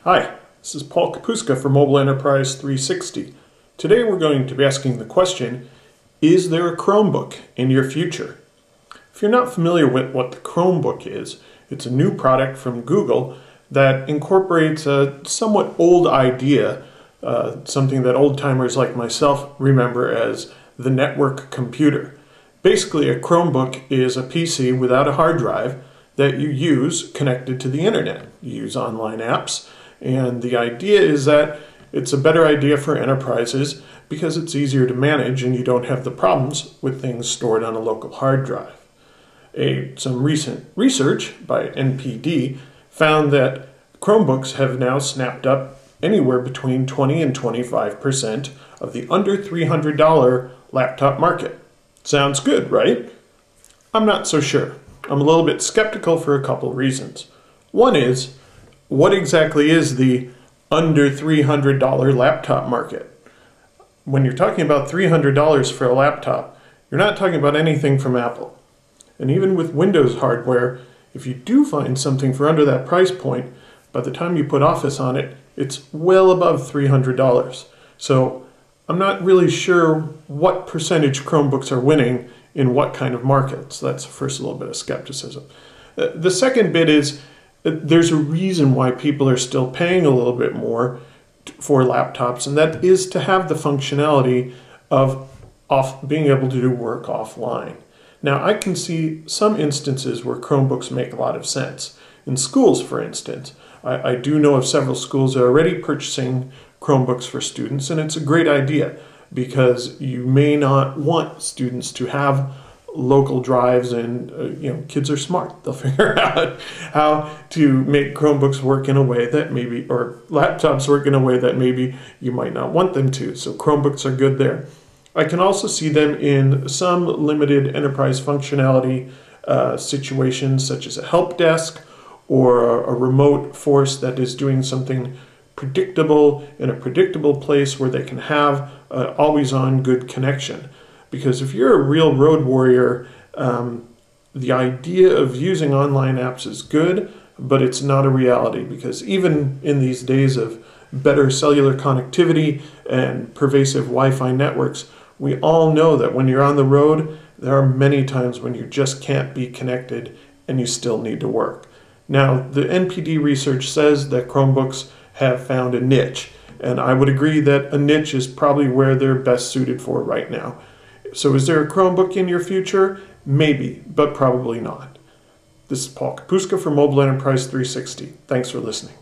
Hi, this is Paul Kapustka for Mobile Enterprise 360. Today we're going to be asking the question, is there a Chromebook in your future? If you're not familiar with what the Chromebook is, it's a new product from Google that incorporates a somewhat old idea, something that old-timers like myself remember as the network computer. Basically, a Chromebook is a PC without a hard drive that you use connected to the internet. You use online apps. And the idea is that it's a better idea for enterprises because it's easier to manage and you don't have the problems with things stored on a local hard drive. Some recent research by NPD found that Chromebooks have now snapped up anywhere between 20 and 25% of the under $300 laptop market. Sounds good, right? I'm not so sure. I'm a little bit skeptical for a couple reasons. One is, what exactly is the under $300 laptop market? When you're talking about $300 for a laptop, you're not talking about anything from Apple. And even with Windows hardware, if you do find something for under that price point, by the time you put Office on it, it's well above $300. So I'm not really sure what percentage Chromebooks are winning in what kind of markets. That's the first little bit of skepticism. The second bit is, there's a reason why people are still paying a little bit more for laptops, and that is to have the functionality of being able to do work offline. Now, I can see some instances where Chromebooks make a lot of sense. In schools, for instance, I do know of several schools that are already purchasing Chromebooks for students, and it's a great idea because you may not want students to have local drives, and kids are smart. They'll figure out how to make Chromebooks work in a way that maybe, or laptops work in a way that maybe you might not want them to. So Chromebooks are good there. I can also see them in some limited enterprise functionality situations, such as a help desk or a remote force that is doing something predictable in a predictable place where they can have always on good connection. Because if you're a real road warrior, the idea of using online apps is good, but it's not a reality, because even in these days of better cellular connectivity and pervasive Wi-Fi networks, we all know that when you're on the road, there are many times when you just can't be connected and you still need to work. Now, the NPD research says that Chromebooks have found a niche, and I would agree that a niche is probably where they're best suited for right now. So is there a Chromebook in your future? Maybe, but probably not. This is Paul Kapustka for Mobile Enterprise 360. Thanks for listening.